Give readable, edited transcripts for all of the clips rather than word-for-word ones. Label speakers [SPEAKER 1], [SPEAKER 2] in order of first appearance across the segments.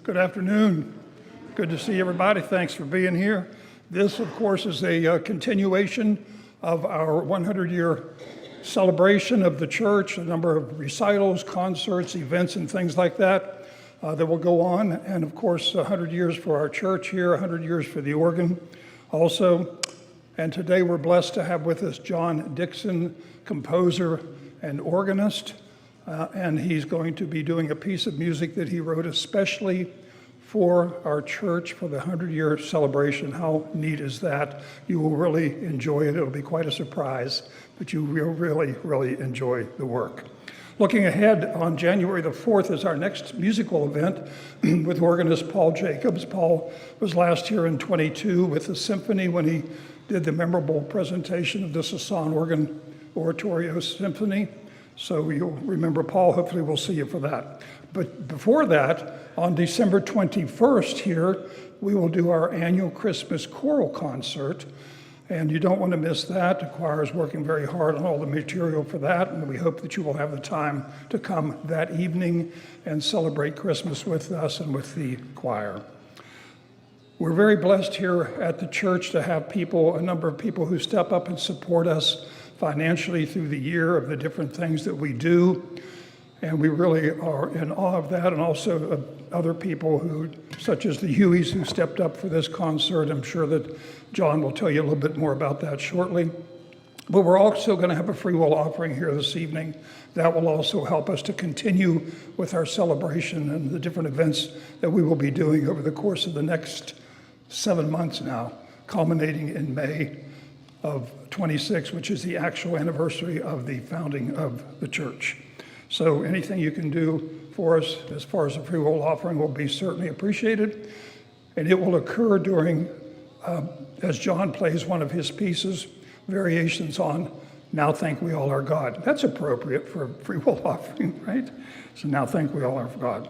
[SPEAKER 1] Good afternoon. Good to see everybody. Thanks for being here. This, of course, is a continuation of our 100-year celebration of the church, a number of recitals, concerts, events, and things like that that will go on. And, of course, 100 years for our church here, 100 years for the organ also. And today we're blessed to have with us John Dixon, composer and organist. And he's going to be doing a piece of music that he wrote especially for our church for the 100-year celebration. How neat is that? You will really enjoy it. It'll be quite a surprise, but you will really, really enjoy the work. Looking ahead, on January the 4th is our next musical event with organist Paul Jacobs. Paul was last here in 22 with the symphony when he did the memorable presentation of the Sasson Organ Oratorio Symphony. So you'll remember Paul. Hopefully we'll see you for that. But before that, on December 21st here, we will do our annual Christmas choral concert. And you don't want to miss that. The choir is working very hard on all the material for that. And we hope that you will have the time to come that evening and celebrate Christmas with us and with the choir. We're very blessed here at the church to have a number of people who step up and support us financially through the year of the different things that we do. And we really are in awe of that, and also of other people who, such as the Hueys, who stepped up for this concert. I'm sure that John will tell you a little bit more about that shortly. But we're also going to have a free will offering here this evening. That will also help us to continue with our celebration and the different events that we will be doing over the course of the next 7 months now, culminating in May of 26, which is the actual anniversary of the founding of the church. So anything you can do for us as far as a free will offering will be certainly appreciated. And it will occur during, as John plays one of his pieces, variations on Now Thank We All Are God. That's appropriate for a free will offering, right? So Now Thank We All Are God.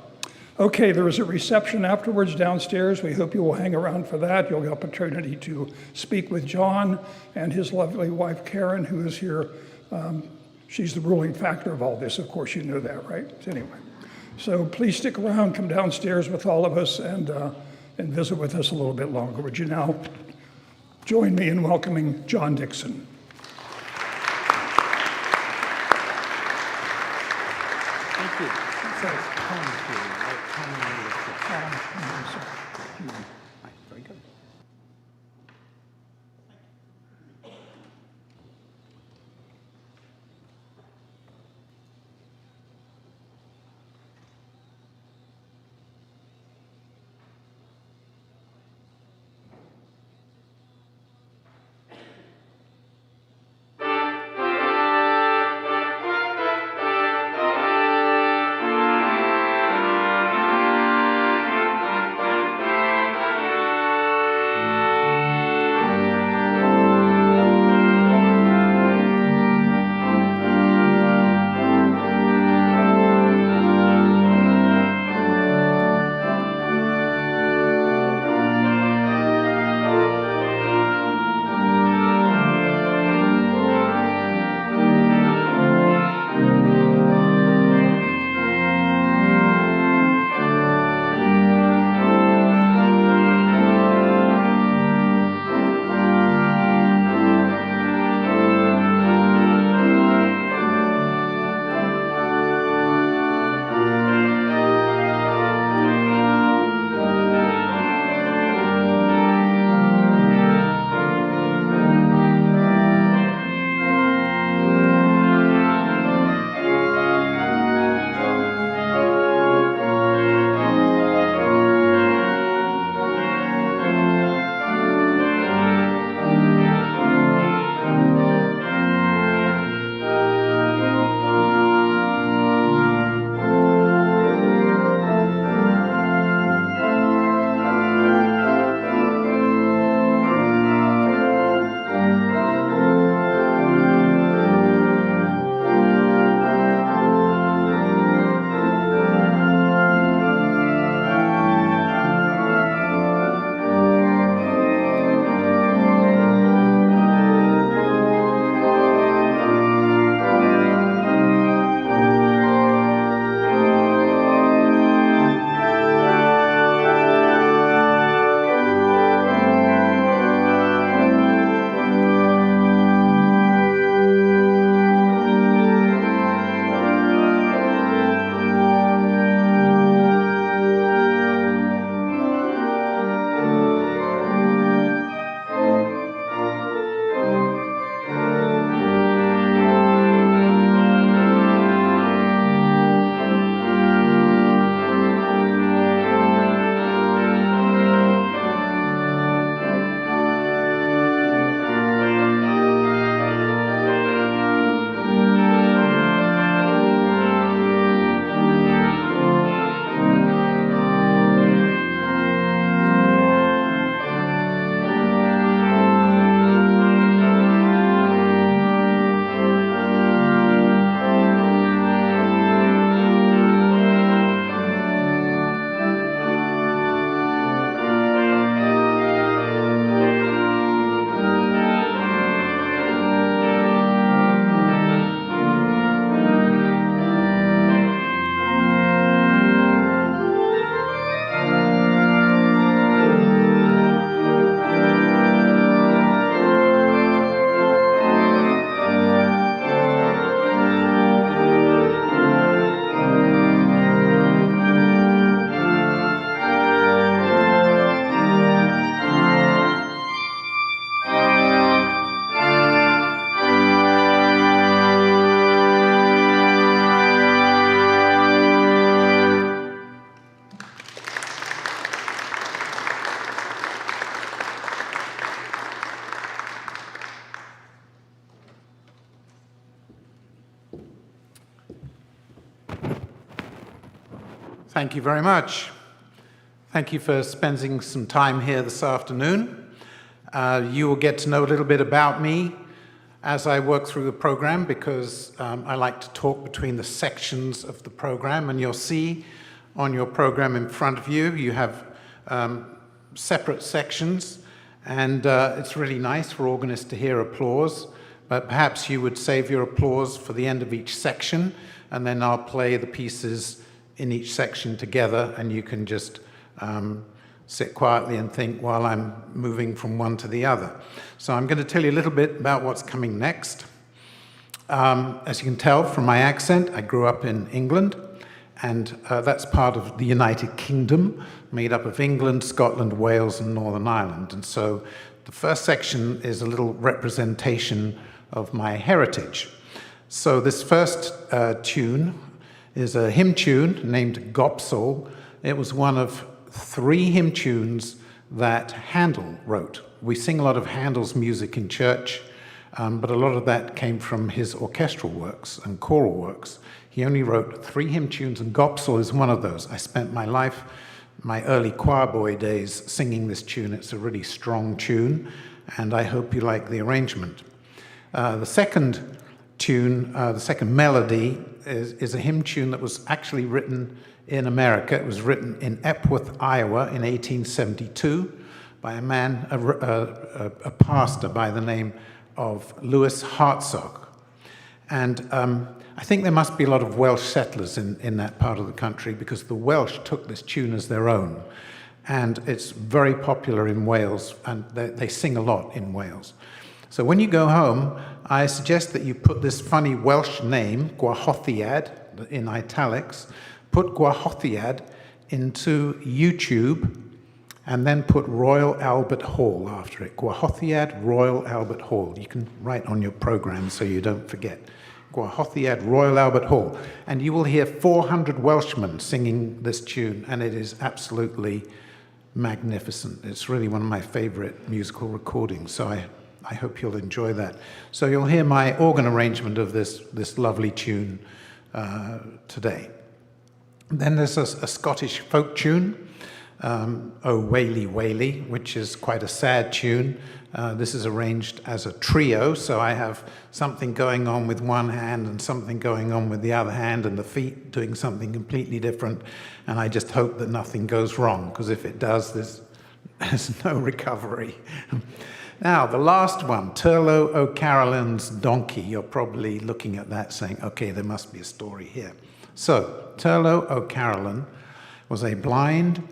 [SPEAKER 1] Okay, there is a reception afterwards downstairs. We hope you will hang around for that. You'll get an opportunity to speak with John and his lovely wife, Karen, who is here. She's the ruling factor of all this. Of course, you know that, right? Anyway, so please stick around, come downstairs with all of us, and visit with us a little bit longer. Would you now join me in welcoming John Dixon?
[SPEAKER 2] Thank you. Very good.
[SPEAKER 3] Thank you very much. Thank you for spending some time here this afternoon. You will get to know a little bit about me as I work through the program, because I like to talk between the sections of the program, and you'll see on your program in front of you, you have separate sections, and it's really nice for organists to hear applause, but perhaps you would save your applause for the end of each section, and then I'll play the pieces in each section together, and you can just sit quietly and think while I'm moving from one to the other. So I'm going to tell you a little bit about what's coming next. As you can tell from my accent, I grew up in England, and that's part of the United Kingdom, made up of England, Scotland, Wales, and Northern Ireland. And so the first section is a little representation of my heritage. So this first tune is a hymn tune named Gopsal. It was one of 3 hymn tunes that Handel wrote. We sing a lot of Handel's music in church, but a lot of that came from his orchestral works and choral works. He only wrote 3 hymn tunes, and Gopsal is one of those. I spent my life, my early choir boy days, singing this tune. It's a really strong tune, and I hope you like the arrangement. The second tune, the second melody, is a hymn tune that was actually written in America. It was written in Epworth, Iowa in 1872 by a man, a pastor by the name of Louis Hartzog. And I think there must be a lot of Welsh settlers in that part of the country, because the Welsh took this tune as their own. And it's very popular in Wales, and they sing a lot in Wales. So when you go home, I suggest that you put this funny Welsh name, Gwahoddiad, in italics, put Gwahoddiad into YouTube, and then put Royal Albert Hall after it. Gwahoddiad, Royal Albert Hall. You can write on your program so you don't forget. Gwahoddiad, Royal Albert Hall. And you will hear 400 Welshmen singing this tune, and it is absolutely magnificent. It's really one of my favorite musical recordings, so I hope you'll enjoy that. So you'll hear my organ arrangement of this lovely tune today. Then there's a Scottish folk tune, O Waly Waly, which is quite a sad tune. This is arranged as a trio, so I have something going on with one hand and something going on with the other hand, and the feet doing something completely different, and I just hope that nothing goes wrong, because if it does, there's no recovery. Now, the last one, Turlough O'Carolyn's Donkey. You're probably looking at that saying, okay, there must be a story here. So, Turlough O'Carolyn was a blind,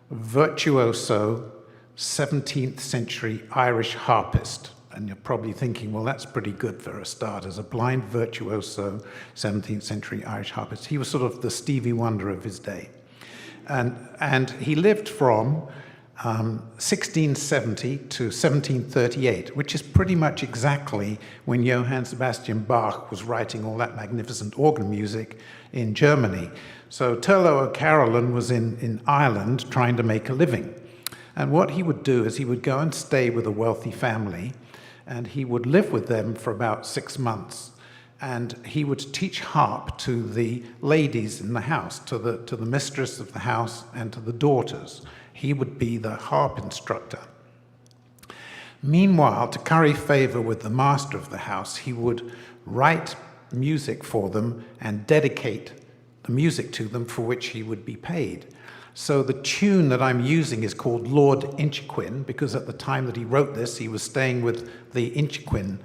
[SPEAKER 3] virtuoso, 17th century Irish harpist. And you're probably thinking, well, that's pretty good for a start, as a blind, virtuoso, 17th century Irish harpist. He was sort of the Stevie Wonder of his day. And he lived from 1670 to 1738, which is pretty much exactly when Johann Sebastian Bach was writing all that magnificent organ music in Germany. So Turlough O'Carolyn was in Ireland trying to make a living. And what he would do is he would go and stay with a wealthy family, and he would live with them for about 6 months. And he would teach harp to the ladies in the house, to the mistress of the house and to the daughters. He would be the harp instructor. Meanwhile, to curry favor with the master of the house, he would write music for them and dedicate the music to them, for which he would be paid. So the tune that I'm using is called Lord Inchiquin, because at the time that he wrote this, he was staying with the Inchiquin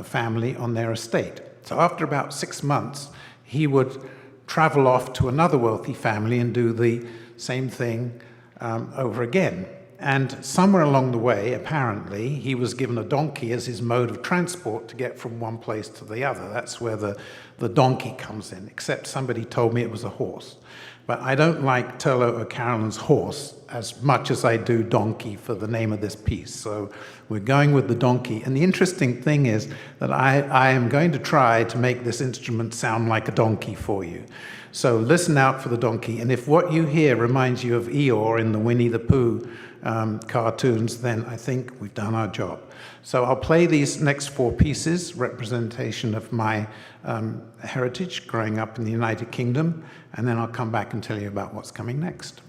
[SPEAKER 3] family on their estate. So after about 6 months, he would travel off to another wealthy family and do the same thing over again. And somewhere along the way, apparently, he was given a donkey as his mode of transport to get from one place to the other. That's where the donkey comes in, except somebody told me it was a horse. But I don't like Turlough O'Carolyn's horse as much as I do donkey for the name of this piece. So we're going with the donkey. And the interesting thing is that I am going to try to make this instrument sound like a donkey for you. So listen out for the donkey. And if what you hear reminds you of Eeyore in the Winnie the Pooh cartoons, then I think we've done our job. So I'll play these next four pieces, representation of my heritage growing up in the United Kingdom, and then I'll come back and tell you about what's coming next.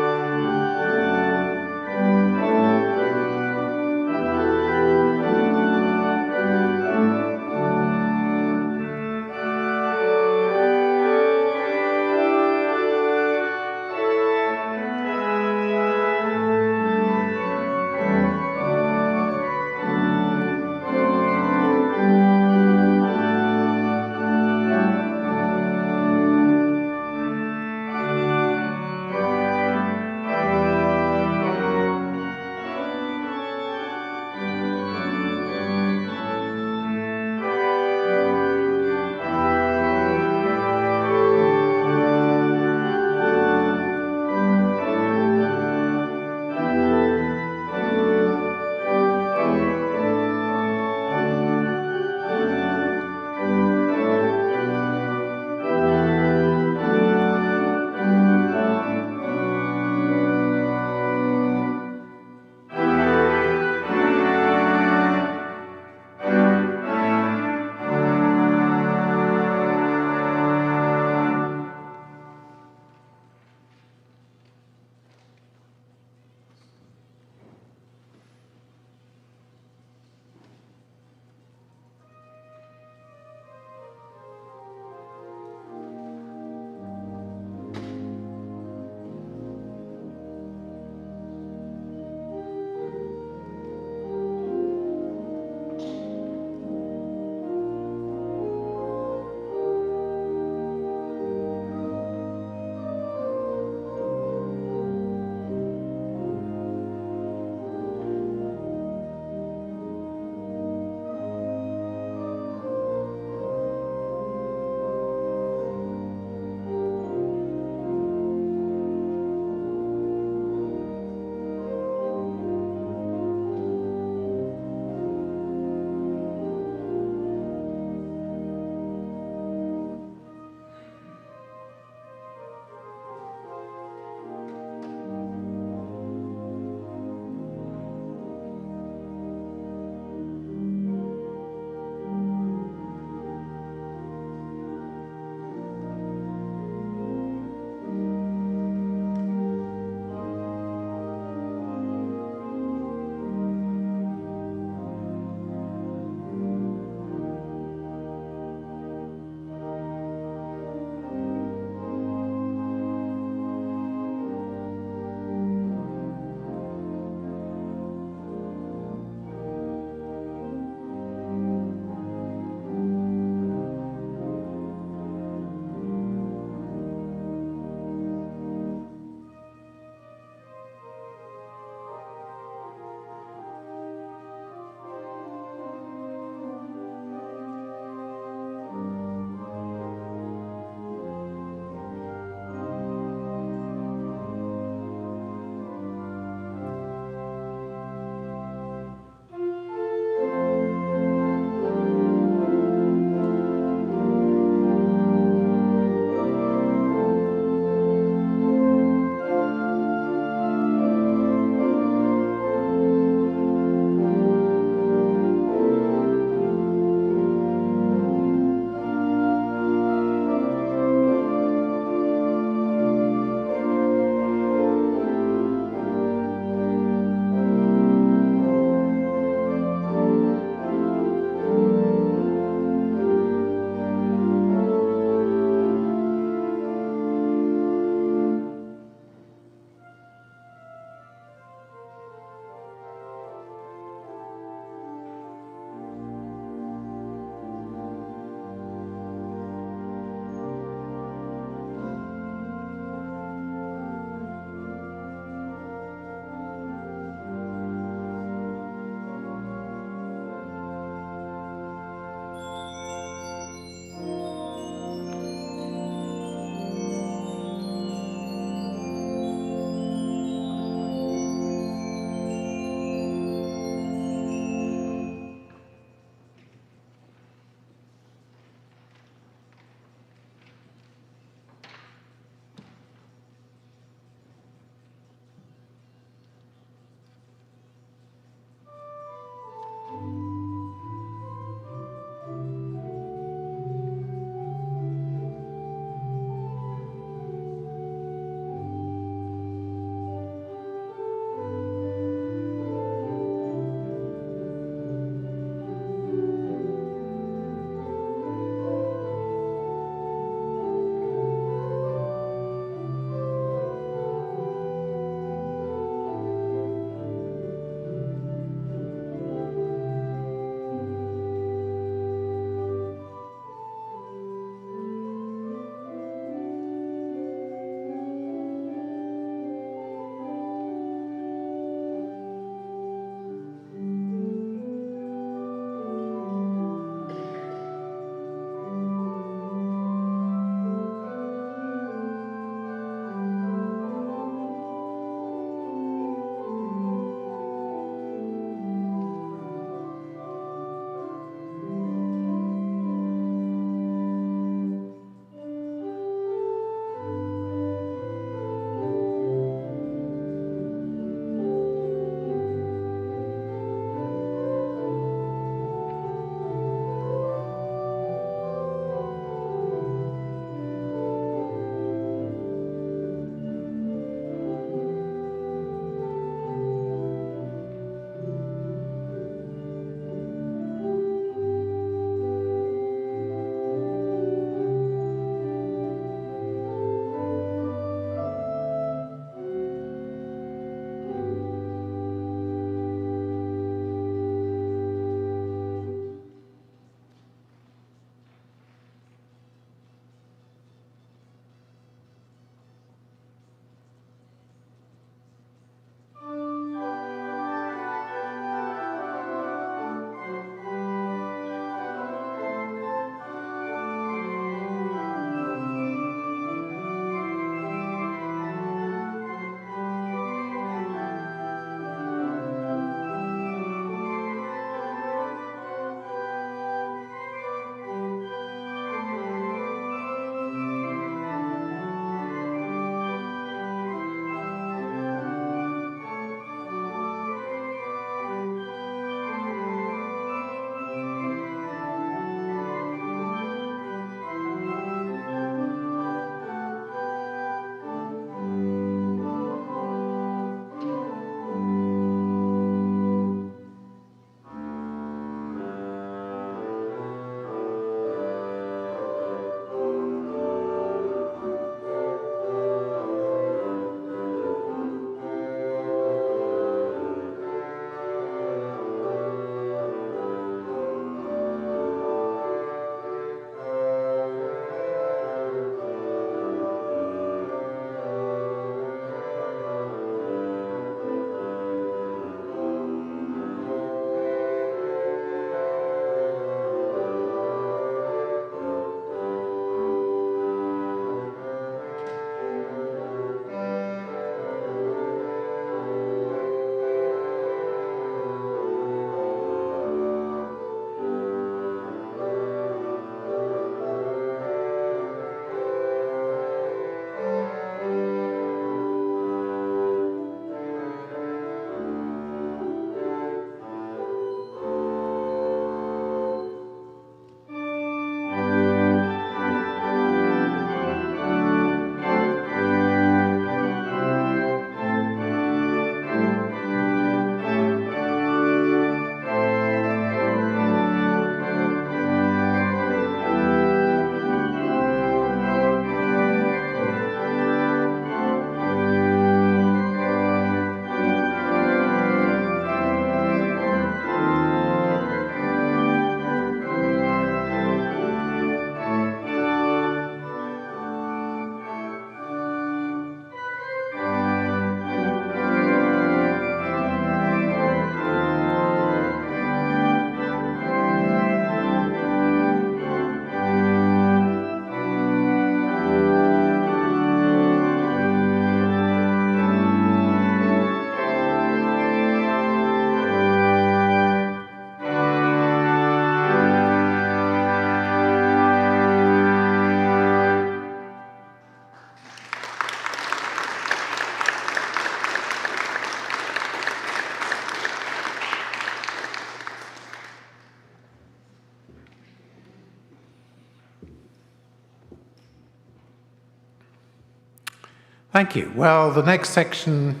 [SPEAKER 3] Thank you. Well, the next section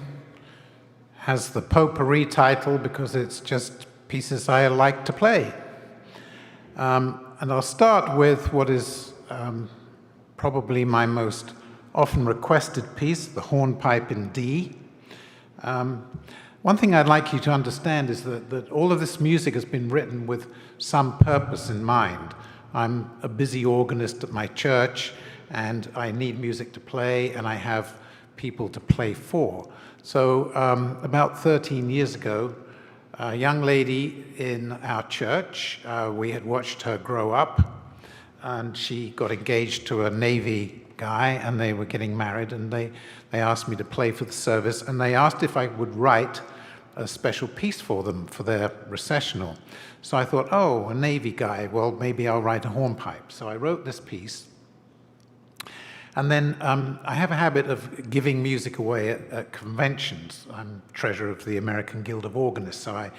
[SPEAKER 3] has the potpourri title because it's just pieces I like to play. And I'll start with what is probably my most often requested piece, the hornpipe in D. One thing I'd like you to understand is that all of this music has been written with some purpose in mind. I'm a busy organist at my church, and I need music to play, and I have people to play for. So about 13 years ago, a young lady in our church, we had watched her grow up, and she got engaged to a Navy guy, and they were getting married, and they asked me to play for the service, and they asked if I would write a special piece for them for their recessional. So I thought, oh, a Navy guy, well, maybe I'll write a hornpipe. So I wrote this piece. And then I have a habit of giving music away at conventions. I'm treasurer of the American Guild of Organists, so I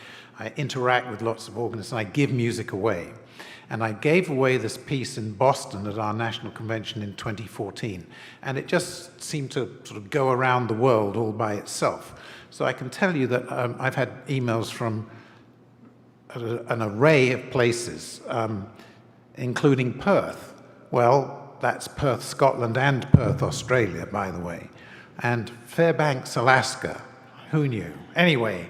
[SPEAKER 3] interact with lots of organists, and I give music away. And I gave away this piece in Boston at our national convention in 2014, and it just seemed to sort of go around the world all by itself. So I can tell you that I've had emails from an array of places, including Perth. Well, that's Perth, Scotland, and Perth, Australia, by the way. And Fairbanks, Alaska. Who knew? Anyway,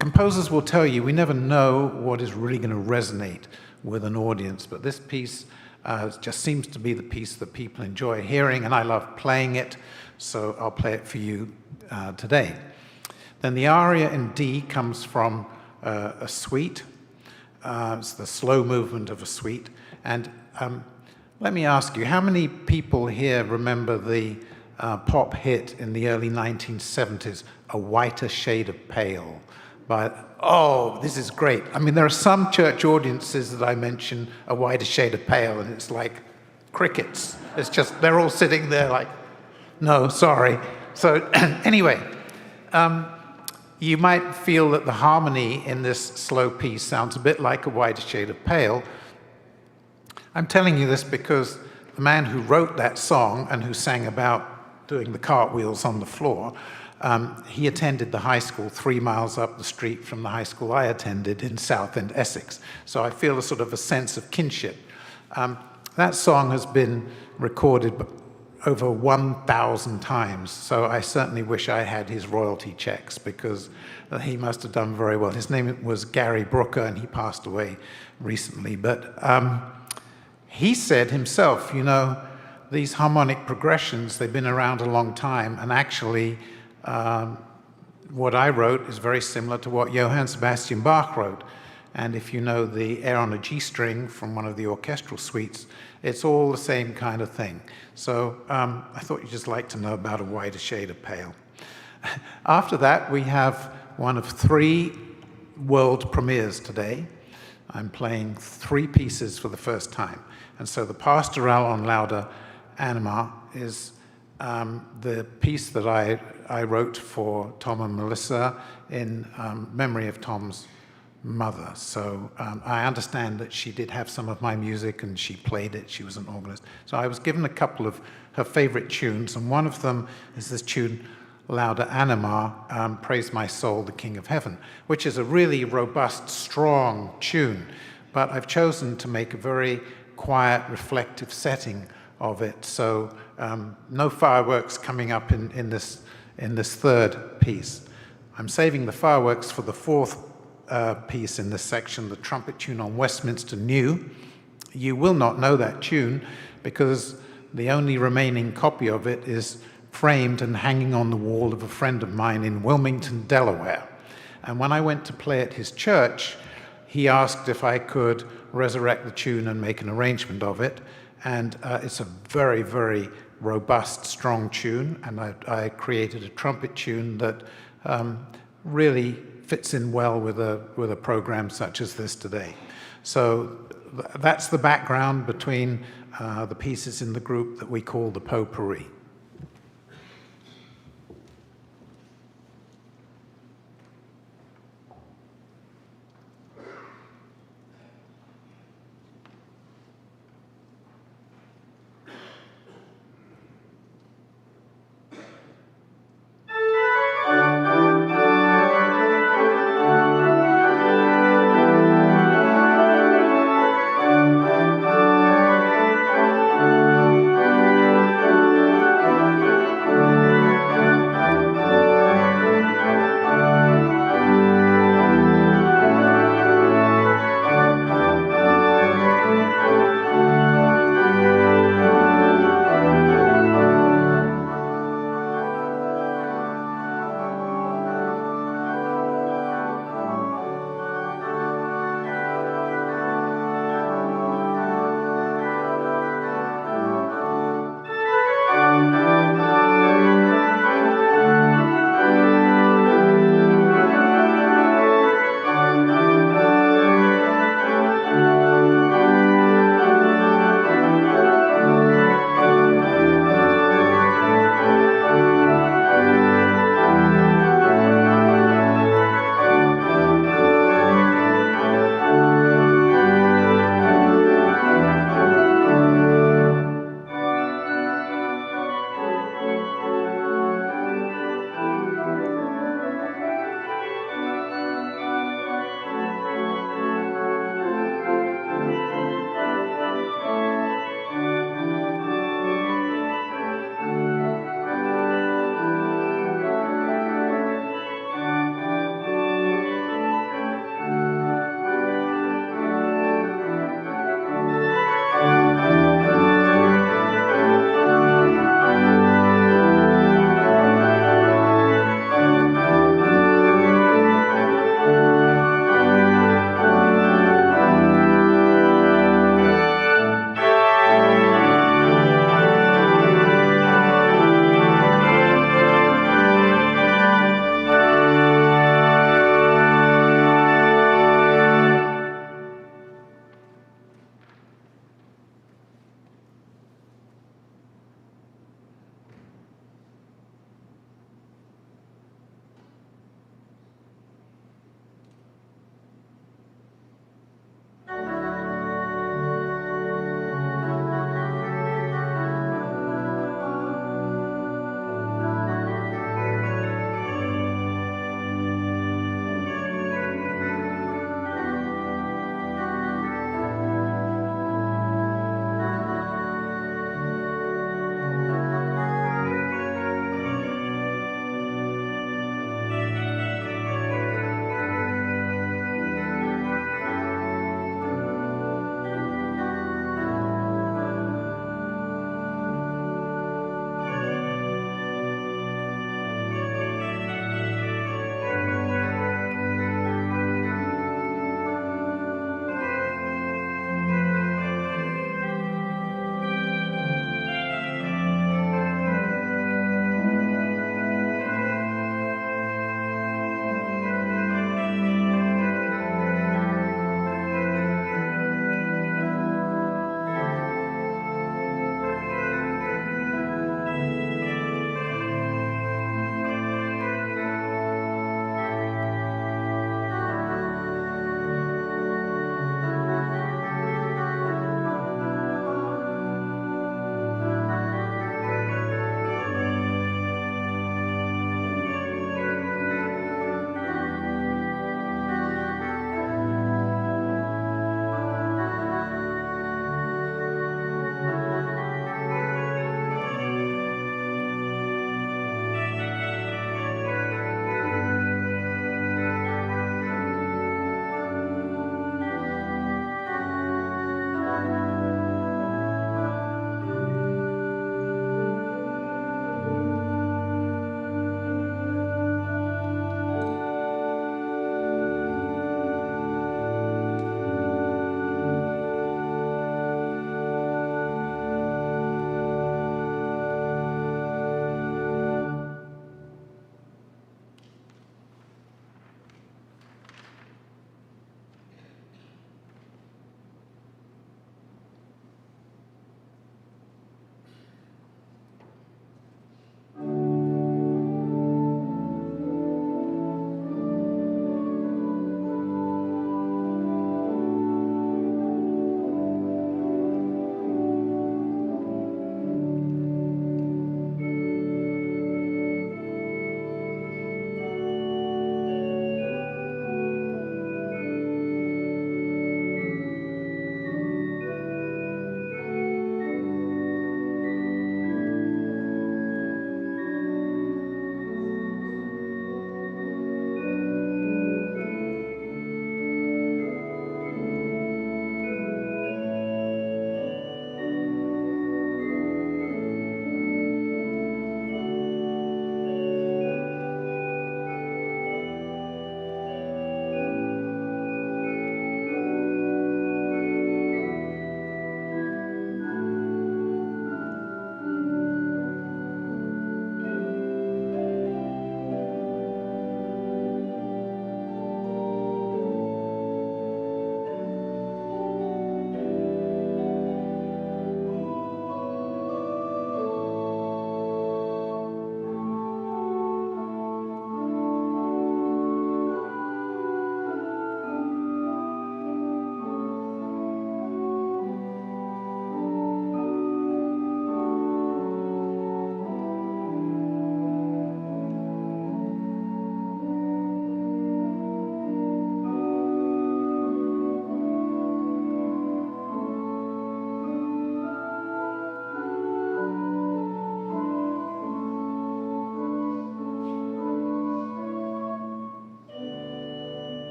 [SPEAKER 3] composers will tell you we never know what is really going to resonate with an audience, but this piece just seems to be the piece that people enjoy hearing, and I love playing it, so I'll play it for you today. Then the aria in D comes from a suite. It's the slow movement of a suite. And let me ask you, how many people here remember the pop hit in the early 1970s, A Whiter Shade of Pale? Oh, this is great. I mean, there are some church audiences that I mention A Whiter Shade of Pale, and it's like crickets. It's just, they're all sitting there like, no, sorry. So anyway, you might feel that the harmony in this slow piece sounds a bit like A Whiter Shade of Pale. I'm telling you this because the man who wrote that song and who sang about doing the cartwheels on the floor, he attended the high school 3 miles up the street from the high school I attended in Southend, Essex. So I feel a sort of a sense of kinship. That song has been recorded over 1,000 times, so I certainly wish I had his royalty checks because he must have done very well. His name was Gary Brooker, and he passed away recently. But he said himself, you know, these harmonic progressions, they've been around a long time, and actually what I wrote is very similar to what Johann Sebastian Bach wrote. And if you know the air on a G string from one of the orchestral suites, it's all the same kind of thing. So I thought you'd just like to know about A Whiter Shade of Pale. After that, we have one of 3 world premieres today. I'm playing 3 pieces for the first time. And so the Pastoral on Lauda Anima is the piece that I wrote for Tom and Melissa in memory of Tom's mother. So I understand that she did have some of my music and she played it. She was an organist. So I was given a couple of her favorite tunes, and one of them is this tune, Lauda Anima, Praise My Soul, the King of Heaven, which is a really robust, strong tune. But I've chosen to make a very quiet, reflective setting of it. So no fireworks coming up in this third piece. I'm saving the fireworks for the fourth piece in this section, the trumpet tune on Westminster New. You will not know that tune because the only remaining copy of it is framed and hanging on the wall of a friend of mine in Wilmington, Delaware. And when I went to play at his church, he asked if I could resurrect the tune and make an arrangement of it. And it's a very, very robust, strong tune. And I created a trumpet tune that really fits in well with a program such as this today. So that's the background between the pieces in the group that we call the potpourri.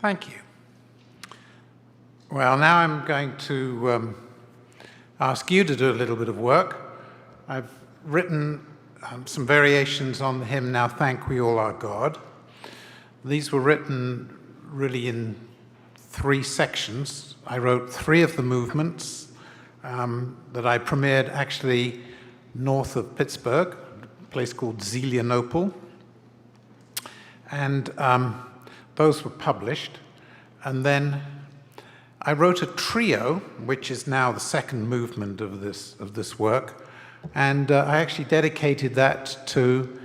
[SPEAKER 3] Thank you. Well, now I'm going to ask you to do a little bit of work. I've written some variations on the hymn, Now Thank We All Our God. These were written really in 3 sections. I wrote 3 of the movements that I premiered actually north of Pittsburgh, a place called Zelienople. And those were published. And then I wrote a trio, which is now the second movement of this work. And I actually dedicated that to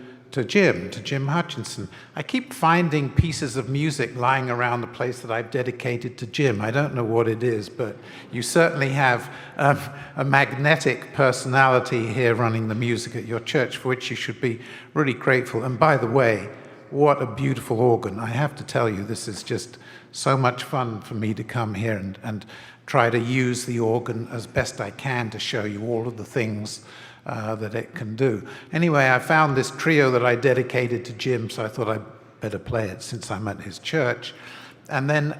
[SPEAKER 3] Jim Hutchinson. I keep finding pieces of music lying around the place that I've dedicated to Jim. I don't know what it is, but you certainly have a magnetic personality here running the music at your church, for which you should be really grateful. And by the way, what a beautiful organ. I have to tell you, this is just so much fun for me to come here and try to use the organ as best I can to show you all of the things that it can do. Anyway, I found this trio that I dedicated to Jim, so I thought I'd better play it since I'm at his church. And then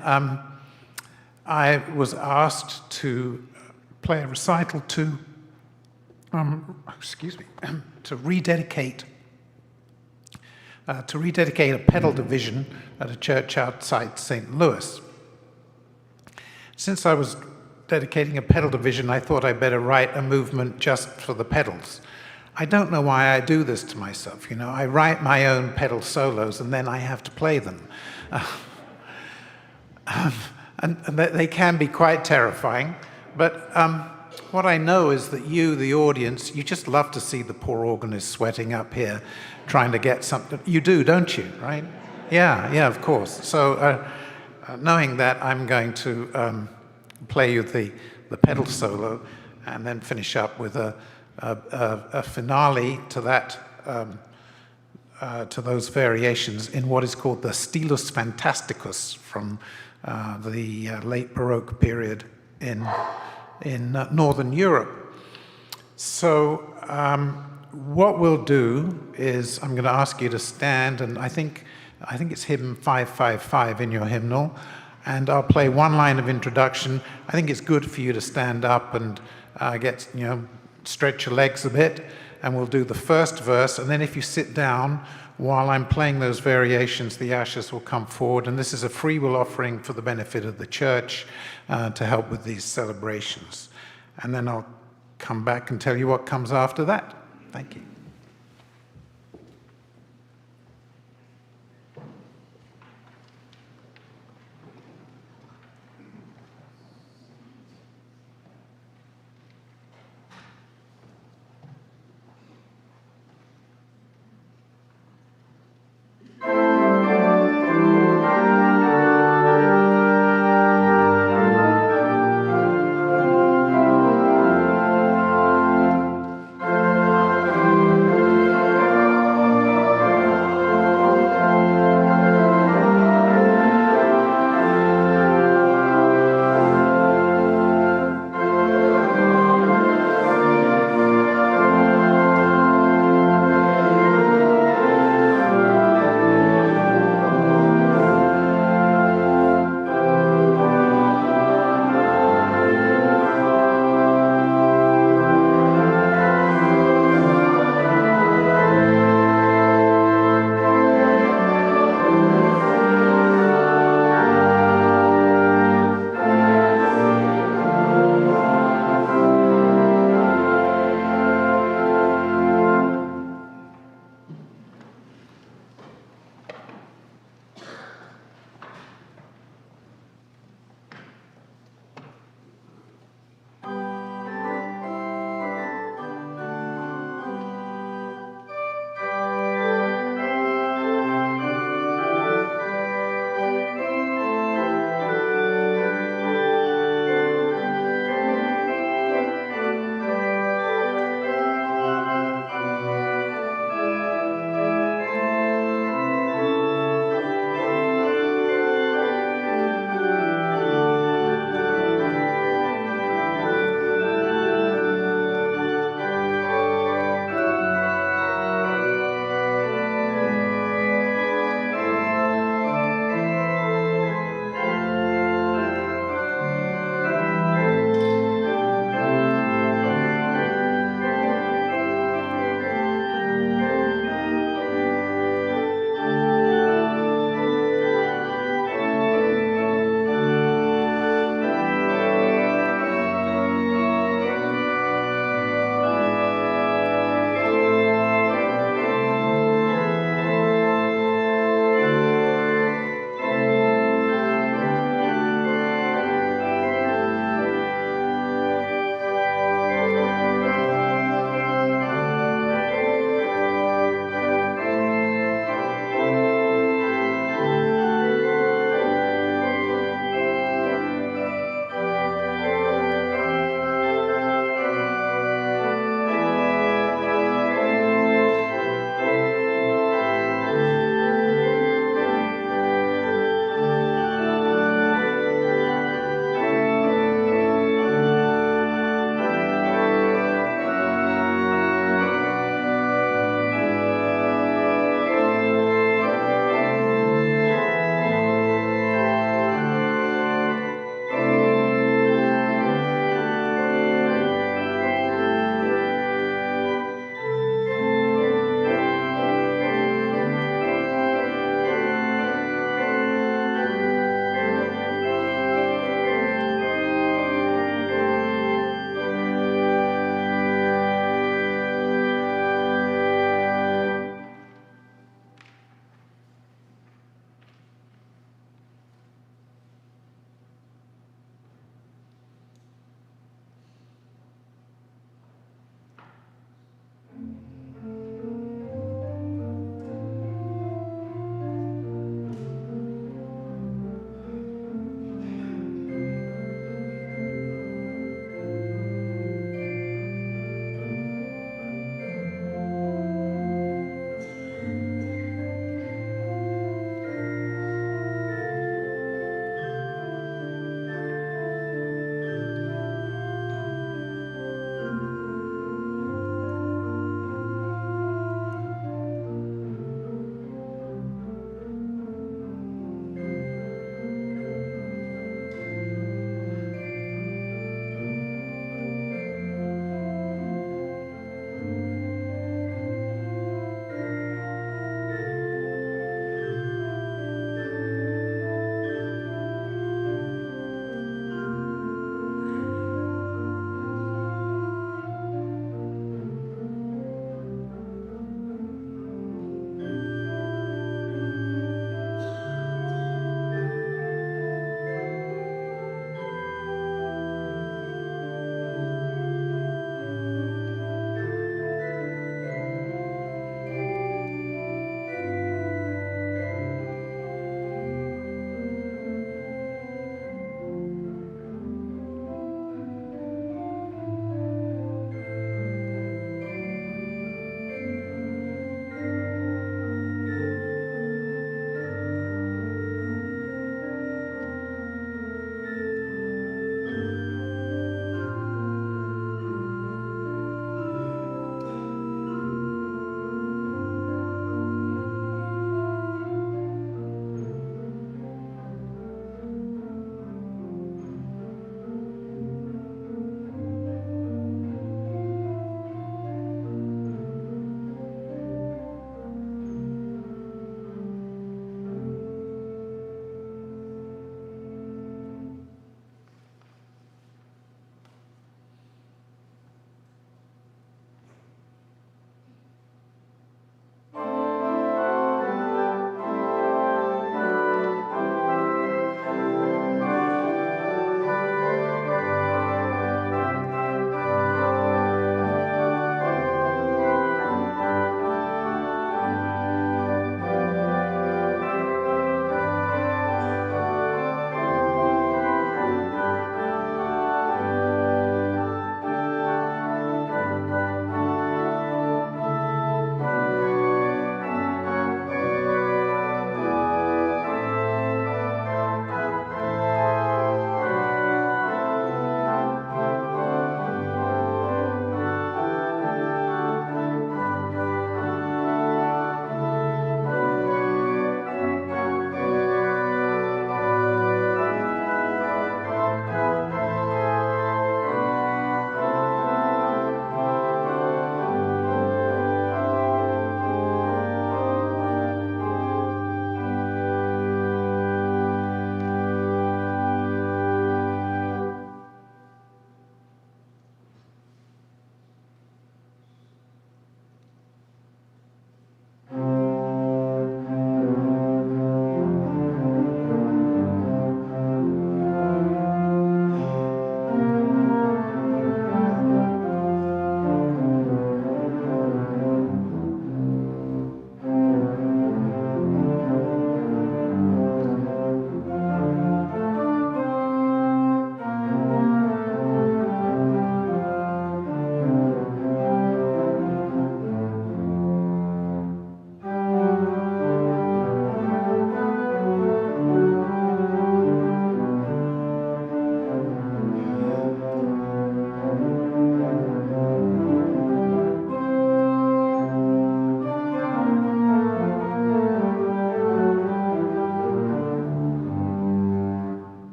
[SPEAKER 3] I was asked to play a recital to rededicate a pedal division at a church outside St. Louis. Since I was dedicating a pedal division, I thought I'd better write a movement just for the pedals. I don't know why I do this to myself. You know, I write my own pedal solos and then I have to play them. And they can be quite terrifying. But what I know is that you, the audience, you just love to see the poor organist sweating up here trying to get something. You do, don't you, right? Yeah, of course. So knowing that, I'm going to play you the pedal solo and then finish up with a finale to that, to those variations in what is called the Stilus Fantasticus from the late Baroque period in Northern Europe. So what we'll do is I'm going to ask you to stand, and I think it's hymn 555 in your hymnal, and I'll play one line of introduction. I think it's good for you to stand up and stretch your legs a bit, and we'll do the first verse, and then if you sit down while I'm playing those variations, the ushers will come forward, and this is a free will offering for the benefit of the church to help with these celebrations. And then I'll come back and tell you what comes after that. Thank you.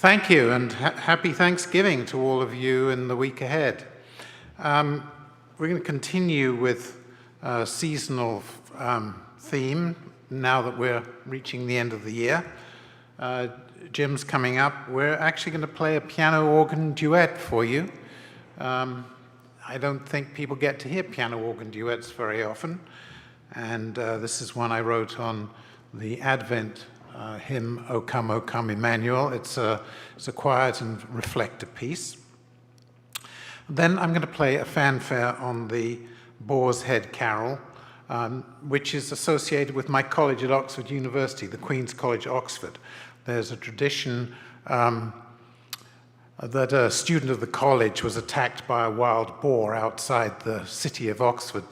[SPEAKER 3] Thank you, and happy Thanksgiving to all of you in the week ahead. We're going to continue with a seasonal theme now that we're reaching the end of the year. Jim's coming up. We're actually going to play a piano organ duet for you. I don't think people get to hear piano organ duets very often, and this is one I wrote on the Advent hymn, O Come, Emmanuel. It's a quiet and reflective piece. Then I'm going to play a fanfare on the Boar's Head Carol, which is associated with my college at Oxford University, the Queen's College, Oxford. There's a tradition that a student of the college was attacked by a wild boar outside the city of Oxford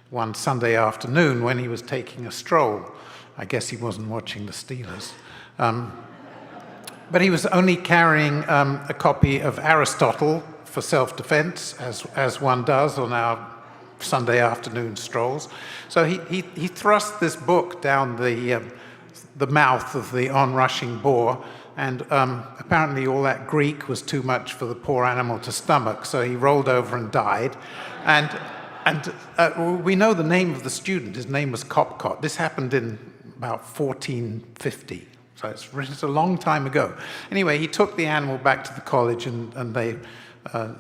[SPEAKER 3] one Sunday afternoon when he was taking a stroll. I guess he wasn't watching the Steelers. But he was only carrying a copy of Aristotle for self-defense, as one does on our Sunday afternoon strolls. So he thrust this book down the mouth of the onrushing boar, and apparently all that Greek was too much for the poor animal to stomach, so he rolled over and died. And we know the name of the student. His name was Copcott. This happened in about 1450, so it's a long time ago. Anyway, he took the animal back to the college, and they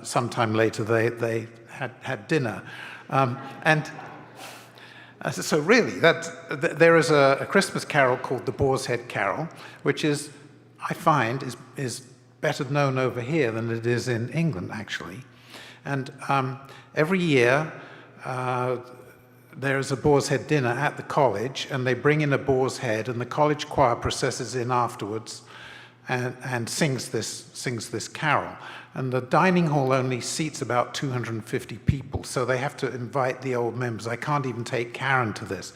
[SPEAKER 3] sometime later they had dinner. So really, there is a Christmas carol called the Boar's Head Carol, which is, I find, is better known over here than it is in England, actually. And every year, there is a boar's head dinner at the college, and they bring in a boar's head, and the college choir processes in afterwards and sings this carol. And the dining hall only seats about 250 people, so they have to invite the old members. I can't even take Karen to this.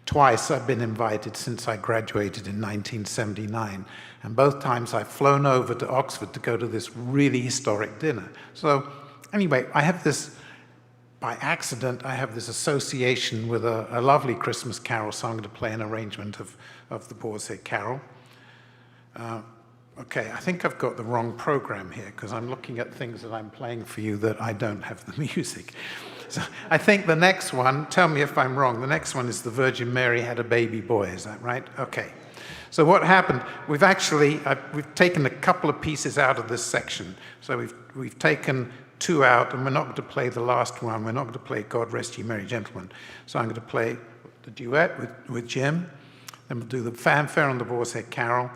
[SPEAKER 3] Twice I've been invited since I graduated in 1979, and both times I've flown over to Oxford to go to this really historic dinner. So anyway, I have this, by accident, I have this association with a lovely Christmas carol, so I'm going to play an arrangement of the Boar's Head Carol. Okay, I think I've got the wrong program here, because I'm looking at things that I'm playing for you that I don't have the music. So I think the next one, tell me if I'm wrong, the next one is The Virgin Mary Had a Baby Boy, is that right? Okay. So what happened, we've taken a couple of pieces out of this section. So we've taken two out, and we're not going to play the last one. We're not going to play God Rest Ye Merry Gentlemen. So I'm going to play the duet with Jim, then we'll do the fanfare on the Boar's Head Carol,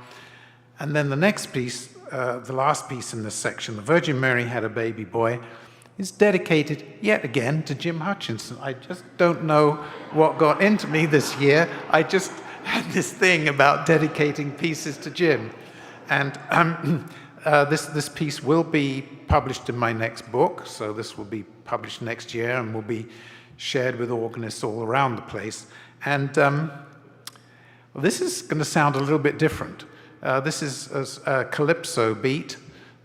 [SPEAKER 3] and then the next piece, the last piece in this section, The Virgin Mary Had a Baby Boy, is dedicated yet again to Jim Hutchinson. I just don't know what got into me this year. I just had this thing about dedicating pieces to Jim. And this piece will be published in my next book, so this will be published next year and will be shared with organists all around the place. And this is going to sound a little bit different. This is a calypso beat.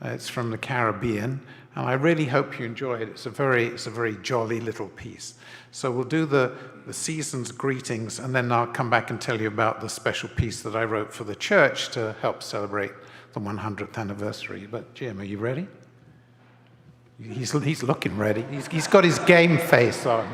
[SPEAKER 3] It's from the Caribbean, and I really hope you enjoy it. It's a very jolly little piece. So we'll do the season's greetings, and then I'll come back and tell you about the special piece that I wrote for the church to help celebrate the 100th anniversary. But Jim, are you ready? He's looking ready. He's got his game face on.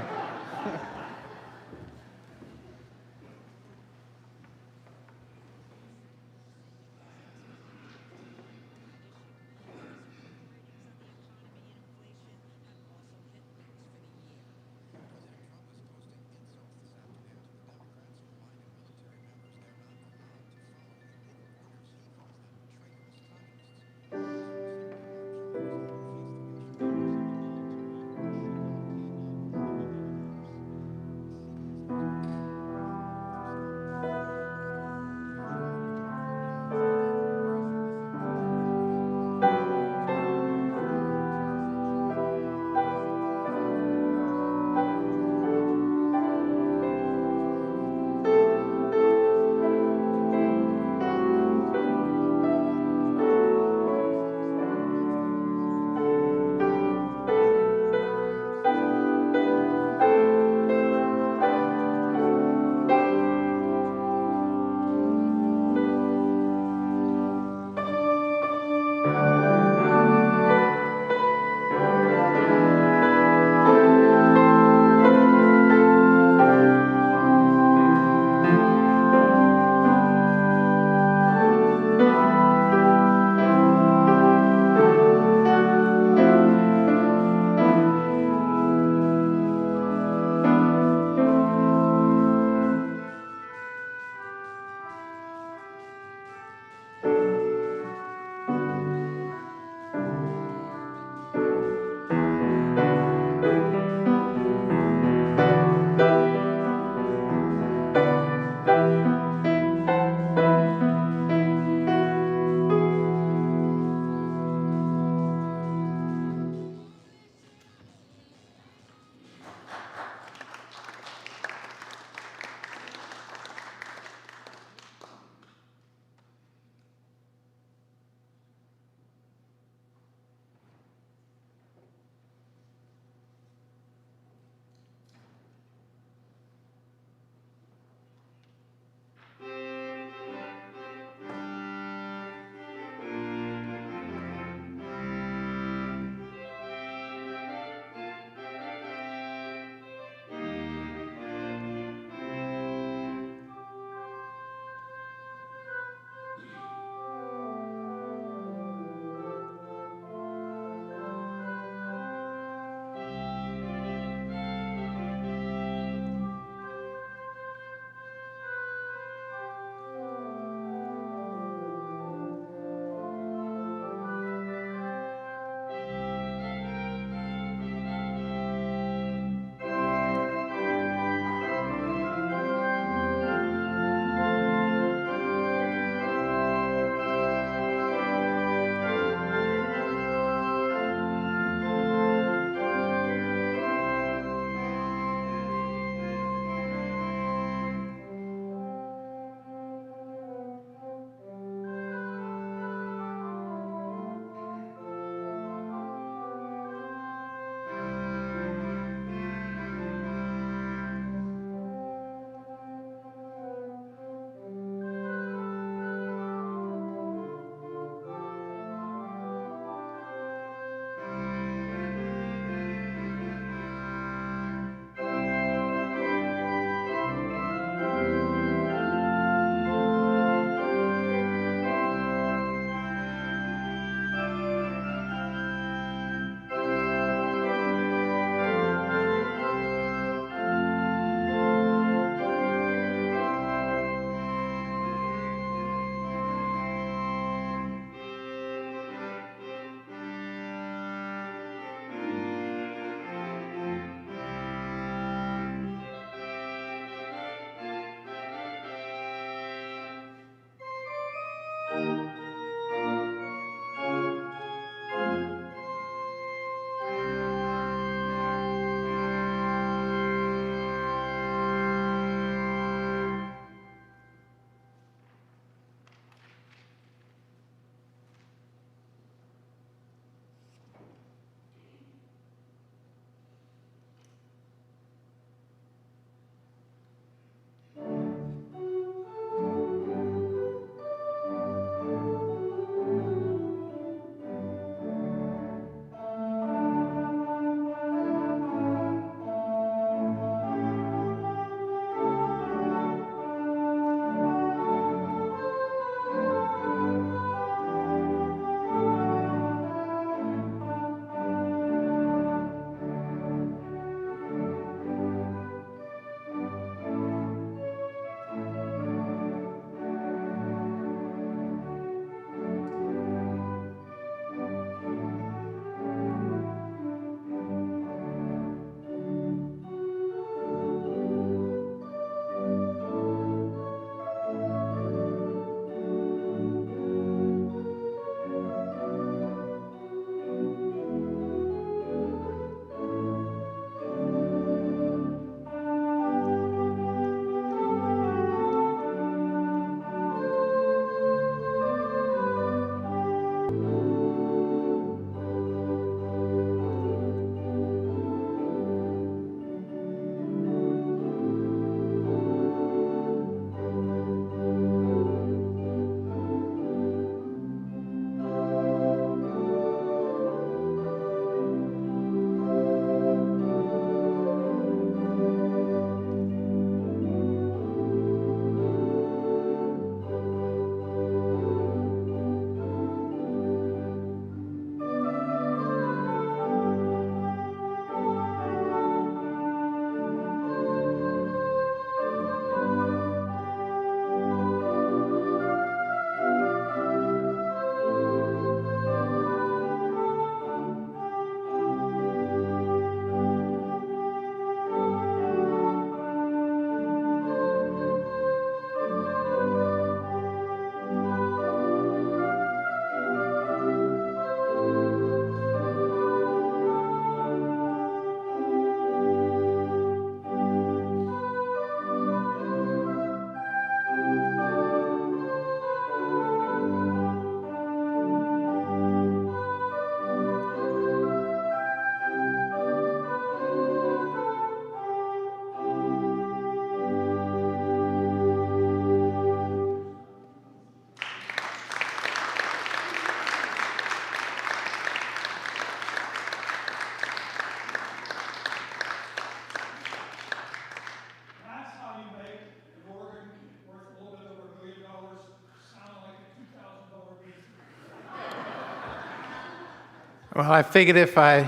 [SPEAKER 3] Well, I figured if I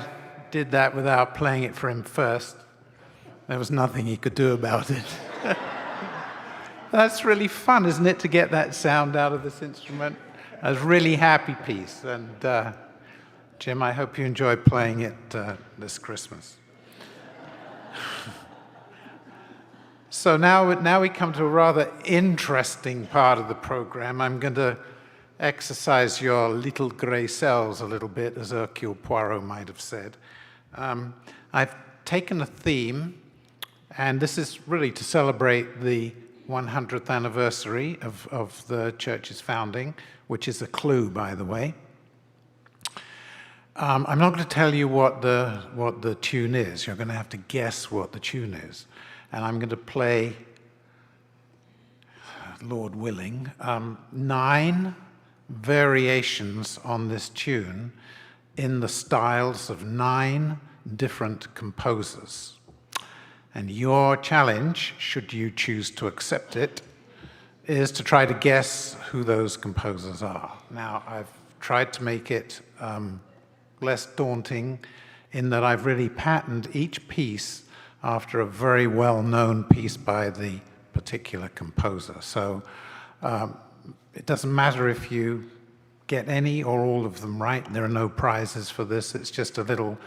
[SPEAKER 3] did that without playing it for him first, there was nothing he could do about it. That's really fun, isn't it, to get that sound out of this instrument? A really happy piece. And Jim, I hope you enjoy playing it this Christmas. So now we come to a rather interesting part of the program. I'm going to exercise your little grey cells a little bit, as Hercule Poirot might have said. I've taken a theme, and this is really to celebrate the 100th anniversary of the church's founding, which is a clue, by the way. I'm not going to tell you what the tune is. You're going to have to guess what the tune is. And I'm going to play, Lord willing, 9 variations on this tune in the styles of 9 different composers. And your challenge, should you choose to accept it, is to try to guess who those composers are. Now, I've tried to make it less daunting in that I've really patterned each piece after a very well-known piece by the particular composer. So it doesn't matter if you get any or all of them right. There are no prizes for this. It's just a little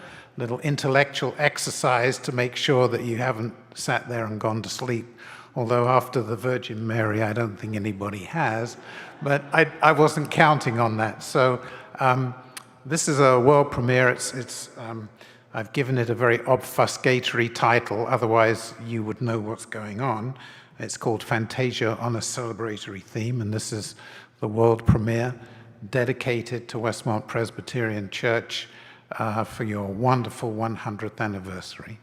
[SPEAKER 3] intellectual exercise to make sure that you haven't sat there and gone to sleep. Although after the Virgin Mary, I don't think anybody has. But I wasn't counting on that. So this is a world premiere. I've given it a very obfuscatory title, otherwise you would know what's going on. It's called Fantasia on a Celebratory Theme, and this is the world premiere dedicated to Westmont Presbyterian Church for your wonderful 100th anniversary.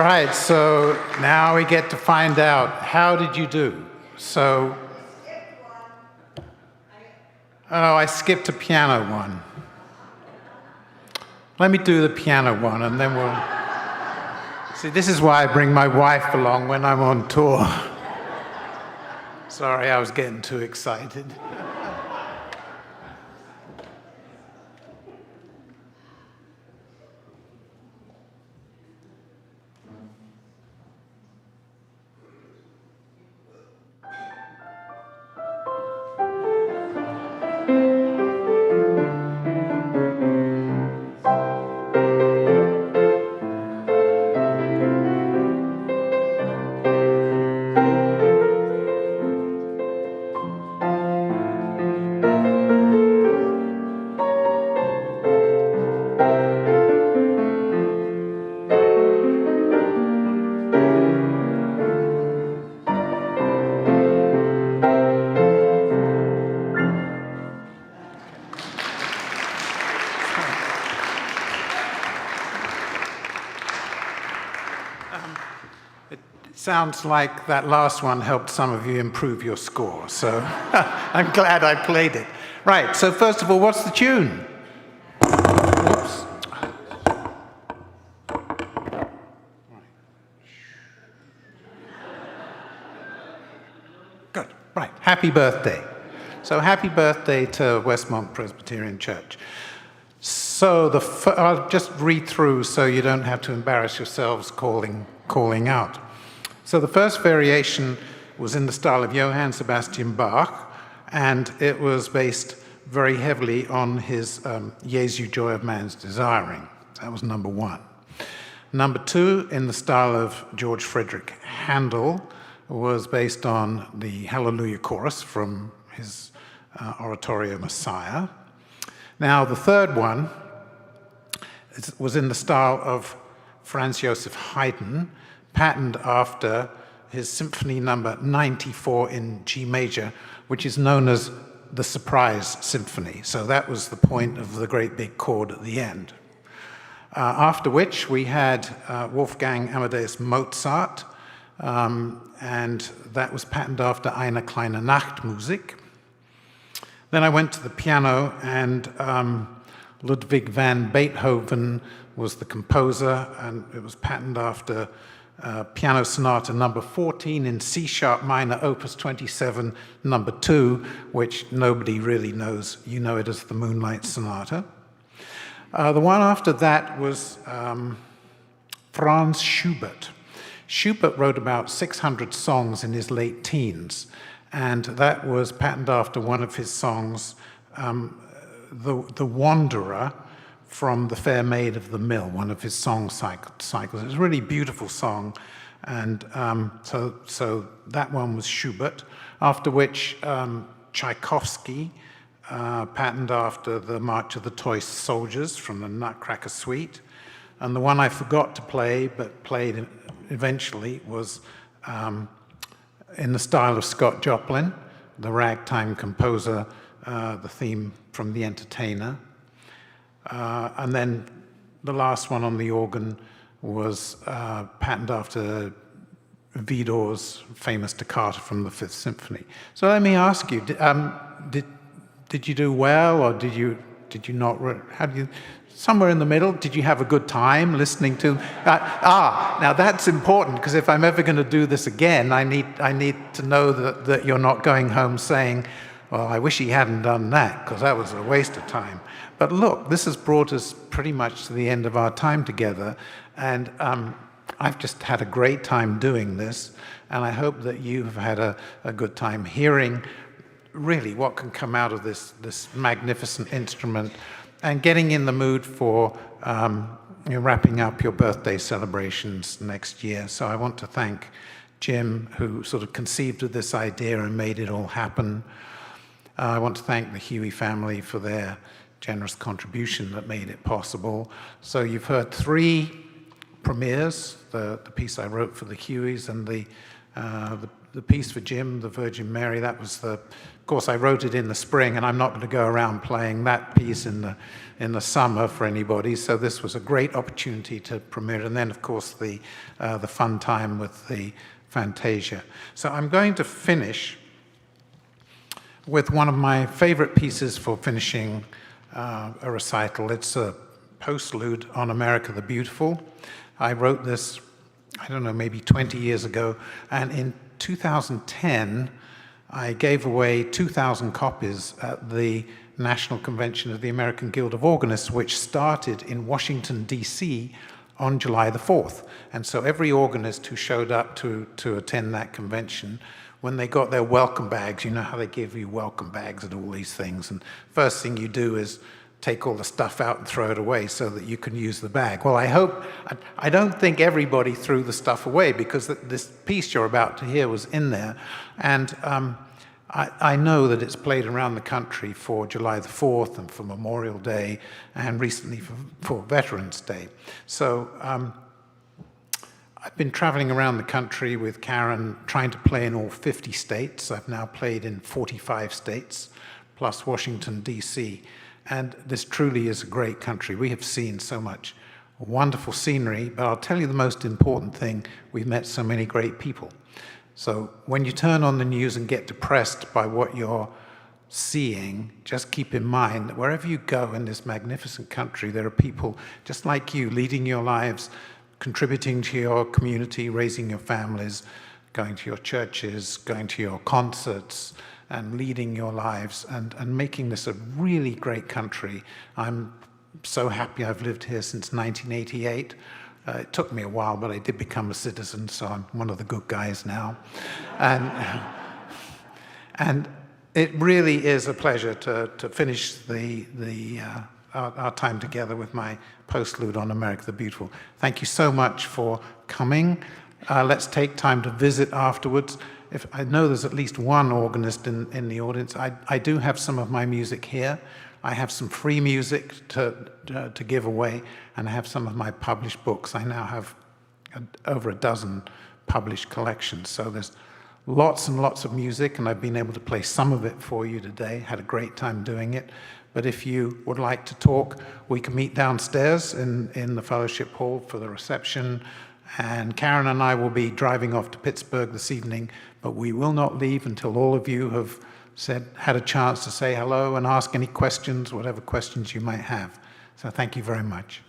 [SPEAKER 3] Right, so now we get to find out, how did you do? So, oh, I skipped a piano one. Let me do the piano one, and then we'll... See, this is why I bring my wife along when I'm on tour. Sorry, I was getting too excited. Sounds like that last one helped some of you improve your score, so I'm glad I played it. Right, so first of all, what's the tune? Whoops. Good, right, happy birthday. So happy birthday to Westmont Presbyterian Church. So I'll just read through so you don't have to embarrass yourselves calling out. So the first variation was in the style of Johann Sebastian Bach, and it was based very heavily on his Jesu Joy of Man's Desiring. That was number one. Number two, in the style of George Frederick Handel, was based on the Hallelujah Chorus from his oratorio Messiah. Now, the third one was in the style of Franz Joseph Haydn, patterned after his Symphony number 94 in G major, which is known as the Surprise Symphony. So that was the point of the great big chord at the end. After which we had Wolfgang Amadeus Mozart, and that was patterned after Eine kleine Nachtmusik. Then I went to the piano, and Ludwig van Beethoven was the composer, and it was patterned after Piano Sonata number 14 in C-sharp minor, opus 27, number 2, which nobody really knows. You know it as the Moonlight Sonata. The one after that was Franz Schubert. Schubert wrote about 600 songs in his late teens, and that was patterned after one of his songs, The Wanderer, from The Fair Maid of the Mill, one of his song cycles. It was a really beautiful song, and so that one was Schubert, after which Tchaikovsky, patterned after the March of the Toy Soldiers from the Nutcracker Suite, and the one I forgot to play, but played eventually, was in the style of Scott Joplin, the ragtime composer, the theme from The Entertainer. And then the last one on the organ was patterned after Widor's famous toccata from the Fifth Symphony. So let me ask you: did you do well, or did you not? How do you? Somewhere in the middle. Did you have a good time listening to? Now that's important, because if I'm ever going to do this again, I need to know that you're not going home saying, well, I wish he hadn't done that, because that was a waste of time. But look, this has brought us pretty much to the end of our time together, and I've just had a great time doing this, and I hope that you've had a good time hearing really what can come out of this magnificent instrument, and getting in the mood for wrapping up your birthday celebrations next year. So I want to thank Jim, who sort of conceived of this idea and made it all happen. I want to thank the Huey family for their generous contribution that made it possible. So you've heard 3 premieres, the piece I wrote for the Hueys, and the the piece for Jim, the Virgin Mary, that was of course I wrote it in the spring, and I'm not going to go around playing that piece in the summer for anybody, so this was a great opportunity to premiere it. And then of course the fun time with the Fantasia. So I'm going to finish with one of my favorite pieces for finishing a recital. It's a postlude on America the Beautiful. I wrote this, I don't know, maybe 20 years ago, and in 2010, I gave away 2,000 copies at the National Convention of the American Guild of Organists, which started in Washington, D.C. on July the 4th. And so every organist who showed up to attend that convention, when they got their welcome bags, you know how they give you welcome bags and all these things, and first thing you do is take all the stuff out and throw it away so that you can use the bag. Well, I don't think everybody threw the stuff away, because this piece you're about to hear was in there. And I know that it's played around the country for July the 4th and for Memorial Day, and recently for Veterans Day. So I've been traveling around the country with Karen, trying to play in all 50 states. I've now played in 45 states, plus Washington, D.C., and this truly is a great country. We have seen so much wonderful scenery, but I'll tell you the most important thing: we've met so many great people. So when you turn on the news and get depressed by what you're seeing, just keep in mind that wherever you go in this magnificent country, there are people just like you, leading your lives, contributing to your community, raising your families, going to your churches, going to your concerts, and leading your lives, and making this a really great country. I'm so happy I've lived here since 1988. It took me a while, but I did become a citizen, so I'm one of the good guys now. And it really is a pleasure to finish our time together with my postlude on America the Beautiful. Thank you so much for coming. Let's take time to visit afterwards. If I know there's at least one organist in the audience, I do have some of my music here. I have some free music to give away, and I have some of my published books. I now have over a dozen published collections. So there's lots and lots of music, and I've been able to play some of it for you today. Had a great time doing it. But if you would like to talk, we can meet downstairs in the fellowship hall for the reception. And Karen and I will be driving off to Pittsburgh this evening, but we will not leave until all of you have had a chance to say hello and ask any questions, whatever questions you might have. So thank you very much.